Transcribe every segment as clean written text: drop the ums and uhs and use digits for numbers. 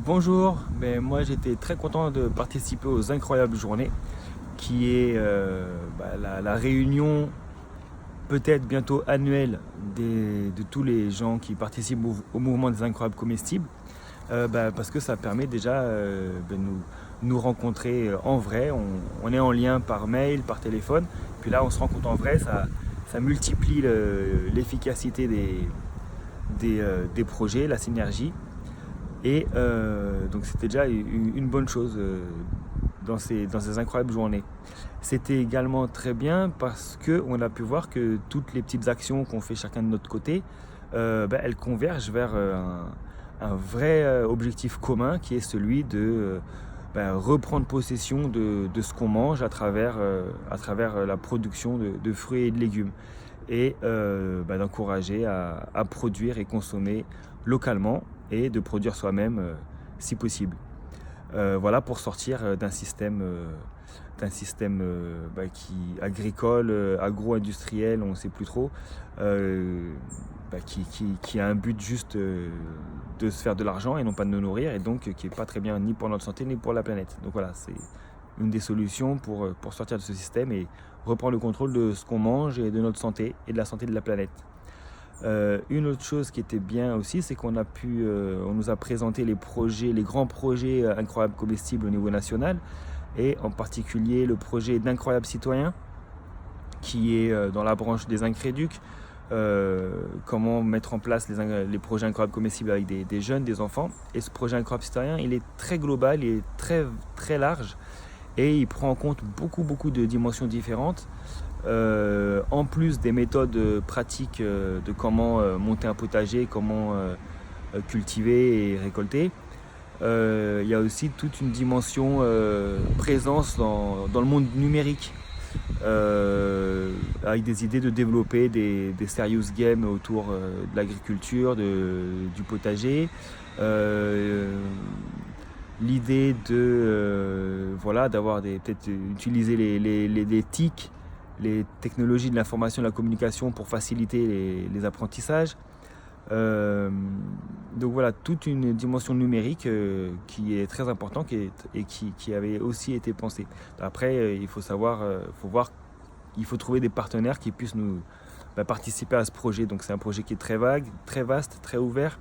Bonjour, moi j'étais très content de participer aux Incroyables Journées, qui est la réunion peut-être bientôt annuelle de tous les gens qui participent au mouvement des Incroyables Comestibles, parce que ça permet déjà de nous rencontrer en vrai. On est en lien par mail, par téléphone, puis là on se rencontre en vrai, ça multiplie l'efficacité des projets, la synergie. Et donc c'était déjà une bonne chose dans ces incroyables journées. C'était également très bien parce qu'on a pu voir que toutes les petites actions qu'on fait chacun de notre côté, elles convergent vers un vrai objectif commun qui est celui de reprendre possession de ce qu'on mange à travers la production de fruits et de légumes et d'encourager à produire et consommer localement et de produire soi-même si possible. Voilà pour sortir d'un système qui agricole, agro-industriel, on ne sait plus trop, qui a un but juste de se faire de l'argent et non pas de nous nourrir, et donc qui n'est pas très bien ni pour notre santé ni pour la planète. Donc voilà, c'est une des solutions pour sortir de ce système et reprendre le contrôle de ce qu'on mange et de notre santé et de la santé de la planète. Une autre chose qui était bien aussi, c'est qu'on nous a présenté les grands projets incroyables comestibles au niveau national, et en particulier le projet d'Incroyables Citoyens, qui est dans la branche des Incréducs. Comment mettre en place les projets incroyables comestibles avec des jeunes, des enfants. Et ce projet incroyable citoyen, il est très global, il est très, très large, et il prend en compte beaucoup de dimensions différentes. En plus des méthodes pratiques de comment monter un potager, comment cultiver et récolter, il y a aussi toute une dimension présence dans le monde numérique, avec des idées de développer des serious games autour de l'agriculture, du potager. L'idée d'avoir peut-être utiliser les TIC, les technologies de l'information et de la communication, pour faciliter les apprentissages. Donc voilà, toute une dimension numérique qui est très importante et qui avait aussi été pensée. Après, il faut voir, il faut trouver des partenaires qui puissent nous participer à ce projet. Donc c'est un projet qui est très vague, très vaste, très ouvert,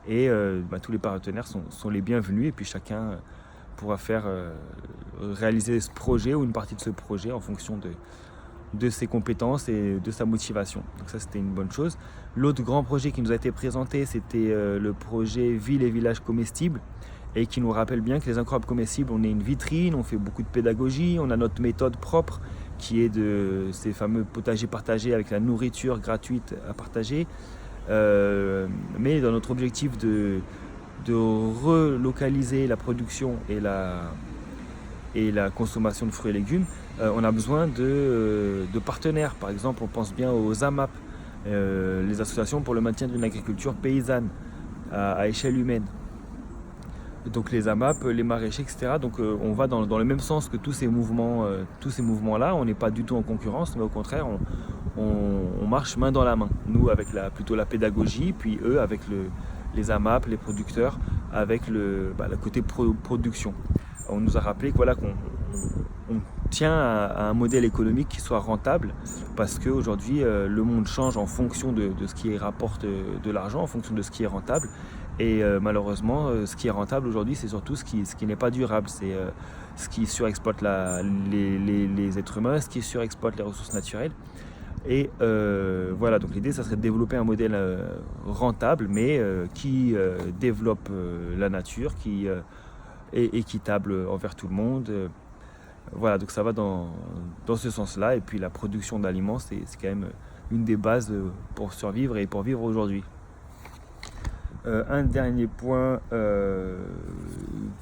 et tous les partenaires sont les bienvenus, et puis chacun pourra réaliser ce projet ou une partie de ce projet en fonction de ses compétences et de sa motivation. Donc ça, c'était une bonne chose. L'autre grand projet qui nous a été présenté, c'était le projet Ville et Villages Comestibles, et qui nous rappelle bien que les Incroyables Comestibles, on est une vitrine, on fait beaucoup de pédagogie, on a notre méthode propre qui est de ces fameux potagers partagés avec la nourriture gratuite à partager. Mais dans notre objectif de relocaliser la production et la consommation de fruits et légumes, on a besoin de partenaires. Par exemple, on pense bien aux AMAP, les associations pour le maintien d'une agriculture paysanne à échelle humaine. Donc les AMAP, les maraîchers, etc. Donc on va dans le même sens que tous ces mouvements-là. On n'est pas du tout en concurrence, mais au contraire, on marche main dans la main. Nous avec plutôt la pédagogie, puis eux avec les AMAP, les producteurs, avec le côté production. On nous a rappelé qu'on tient à un modèle économique qui soit rentable, parce qu'aujourd'hui le monde change en fonction de ce qui rapporte de l'argent, en fonction de ce qui est rentable. Et malheureusement, ce qui est rentable aujourd'hui, c'est surtout ce qui n'est pas durable. C'est ce qui surexploite les êtres humains, ce qui surexploite les ressources naturelles. Et voilà, donc l'idée, ça serait de développer un modèle rentable, mais qui développe la nature, qui est équitable envers tout le monde. Voilà, donc ça va dans ce sens-là. Et puis la production d'aliments, c'est quand même une des bases pour survivre et pour vivre aujourd'hui. Un dernier point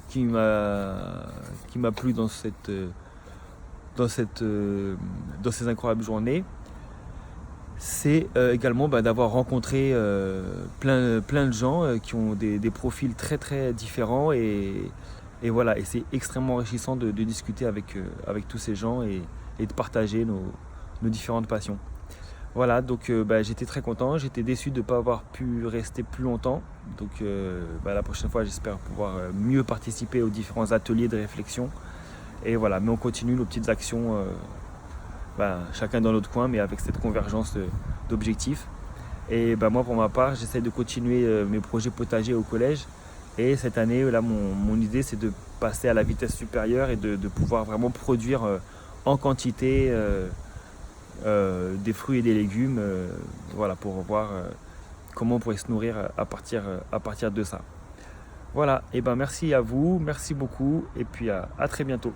qui m'a plu dans ces incroyables journées, c'est également d'avoir rencontré plein de gens qui ont des profils très très différents, et voilà, et c'est extrêmement enrichissant de discuter avec tous ces gens et de partager nos différentes passions. Voilà, donc j'étais très content, j'étais déçu de ne pas avoir pu rester plus longtemps. Donc la prochaine fois, j'espère pouvoir mieux participer aux différents ateliers de réflexion. Et voilà, mais on continue nos petites actions, chacun dans notre coin, mais avec cette convergence d'objectifs. Et moi, pour ma part, j'essaie de continuer mes projets potagers au collège. Et cette année, là, mon idée, c'est de passer à la vitesse supérieure et de pouvoir vraiment produire en quantité des fruits et des légumes, pour voir comment on pourrait se nourrir à partir de ça. Voilà, et merci à vous, merci beaucoup, et puis à très bientôt.